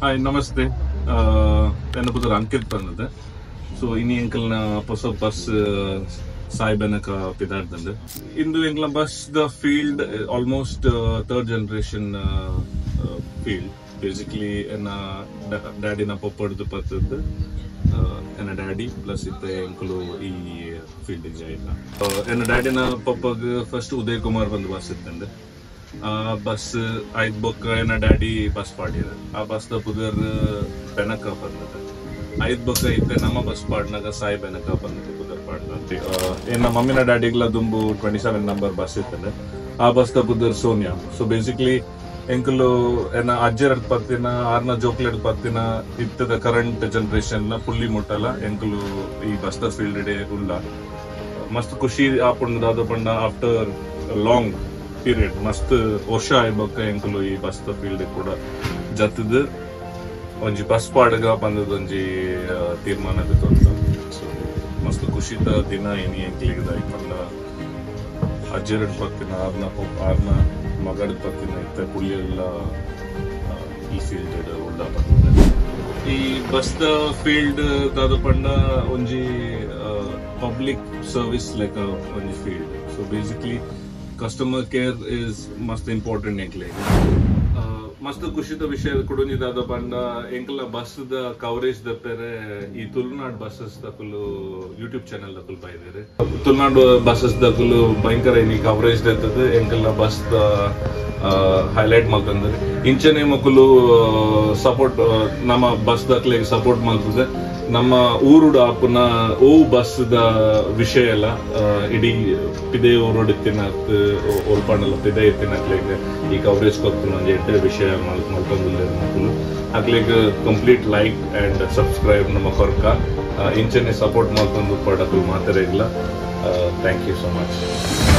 hi ನಮಸ್ತೆ ನನ್ನ ಪುತ್ರ ಅಂಕಿತ್ ಬಂದಿದೆ ಸೊ ಇನಿ ಎಂಕಲ್ನ ಹೊಸ ಬಸ್ ಸಾಯ್ಬೆನಕ ಪಿದಾಡ್ದಂಡು ಇಂದು ಎಂಕ್ಲ ಬಸ್ ದ field almost third generation field basically ಎನ್ನ ಡ್ಯಾಡಿನ ಪಪ್ಪಡ್ದು ಪತ್ತದ್ದು ಎನ್ನ ಡ್ಯಾಡಿ ಪ್ಲಸ್ ಇತ್ತೆ ಎಂಕಲು ಈ ಫೀಲ್ಡಿಗೆ ಜಾಯ್ನ ಎನ್ನ ಡ್ಯಾಡಿನ ಪಪ್ಪಗ್ ಫಸ್ಟ್ ಉದಯ್ ಕುಮಾರ್ ಬಂದು ಬಸ್ ಇತ್ತಂಡು ಬಸ್ ಐದು ಬೊಕ್ಕ ಏನ ಡ್ಯಾಡಿ ಬಸ್ ಪಾಡಿರ ಆ ಬಸ್ ದ ಪುದರ್ ಬೆನಕ ಬಂದದ ಐದು ಬೊಕ್ಕ ಇತ್ತೆ ನಮ್ಮ ಬಸ್ ಪಾಡ್ನಾಗ ಸಾಯಿ ಬೆನಕ ಬಂದದ ಪುದರ್ ಪಾಡ್ನ ಏನ ಮಮ್ಮಿನ ಡ್ಯಾಡಿಗ್ಲ ದುಂಬು 27 ನಂಬರ್ ಬಸ್ ಇತ್ತಂದೆ ಆ ಬಸ್ ದ ಪುದರ್ ಸೋನಿಯಾ ಸೊ ಬೇಸಿಕ್ಲಿ ಎಂಕಲು ಏನ ಅಜ್ಜರ ಪತ್ತಿನ ಆರ್ನ ಜೋಕ್ಲೆಡ್ ಪತ್ತಿನ ಇತ್ತದ ಕರೆಂಟ್ ಜನರೇಷನ್ ನ ಫುಲ್ಲಿ ಮುಟ್ಟಲ್ಲ ಎಂಕಲು ಈ ಬಸ್ ದ ಫೀಲ್ಡ್ ಡೇ ಉಲ್ಲ ಮಸ್ತ್ ಖುಷಿ ಆಪುಂಡದ ಪಂಡ ಆಫ್ಟರ್ ಲಾಂಗ್ ಪೀರಿಯಡ್ ಮಸ್ತ್ ವರ್ಷ ಆಯ್ಬಕ್ಕ ಎಂಕಲು ಈ ಬಸ್ ದ ಫೀಲ್ಡ್ ಕೂಡ ಜತ್ತದ ಒಂಜಿ ಬಸ್ ಪಾಡ್ಗ ಬಂದದ ಒಂಜಿ ತೀರ್ಮಾನ ಬಿತ್ತಂತ ಸೊ ಮಸ್ತ್ ಖುಷಿದ ದಿನ ಏನಿ ಎಂಕ್ಲಿಗದ ಪಂಡ ಅಜ್ಜೆರಡ್ ಪತ್ತಿನ ಆರ್ನ ಮಗಡ ಪತ್ತಿನ ಇತ್ತ ಪುಳ್ಳೆಲ್ಲ ಈ ಫೀಲ್ಡ್ ಉಳ್ಳ ಬರ್ತದೆ ಈ ಬಸ್ ದ ಫೀಲ್ಡ್ ದಾದ ಪಂಡ ಒಂಜಿ ಪಬ್ಲಿಕ್ ಸರ್ವಿಸ್ ಲೈಕ್ ಒಂಜಿ field so basically customer care is must important encle ಮಸ್ತ್ ಖುಷಿದ ವಿಷಯ ಕೊಡೋನಿದಾದ ಪಂಡ ಎಂಕಲ ಬಸ್ ದ ಕವರೇಜ್ ದಪ್ಪರೆ ಈ ತುಳುನಾಡು ಬಸ್ಸಸ್ ದಕ್ಕಲು ಯೂಟ್ಯೂಬ್ ಚಾನೆಲ್ ದಕ್ಕಲು ಬೈದಿರಿ ತುಳುನಾಡು ಬಸ್ಸಸ್ ದಕ್ಕಲು ಭಯಂಕರ ಈ ಕವರೇಜ್ ದತ್ತದ ಎಂಕಲ ಬಸ್ ದ ಹೈಲೈಟ್ ಮಾಡ್ತಂದ್ರೆ ಇಂಚನೆ ಮಕ್ಕಳು ಸಪೋರ್ಟ್ ನಮ್ಮ ಬಸ್ ದಕ್ಲೆ ಸಪೋರ್ಟ್ ಮಾಡ್ತದೆ ನಮ್ಮ ಊರುಡ ಆಪುನ ಓ ಬಸ್ ದ ವಿಷಯ ಎಲ್ಲ ಇಡೀ ಪಿದೆ ಊರೋಡ್ ತಿನ್ನತ್ ಓಲ್ಪಾಡಲ್ಲ ಪಿದೆ ತಿನ್ನಕ್ಲಿಗೆ ಈ ಕವರೇಜ್ ಕೊತ್ತು ಒಂದು ಎಡ್ಡೆ ವಿಷಯ ಮಲ್ತೊಂದಿಲ್ಲ ಮಕ್ಕಳು ಆಗ್ಲಿಗೆ ಕಂಪ್ಲೀಟ್ ಲೈಕ್ ಅಂಡ್ ಸಬ್ಸ್ಕ್ರೈಬ್ ನಮ್ಮ ಕೊರ್ಕ ಇಂಚನೆ ಸಪೋರ್ಟ್ ಮಾಡ್ಕೊಂಡು ಪಡಕು ಮಾತಾಡ ಇಲ್ಲ ಥ್ಯಾಂಕ್ ಯು ಸೊ ಮಚ್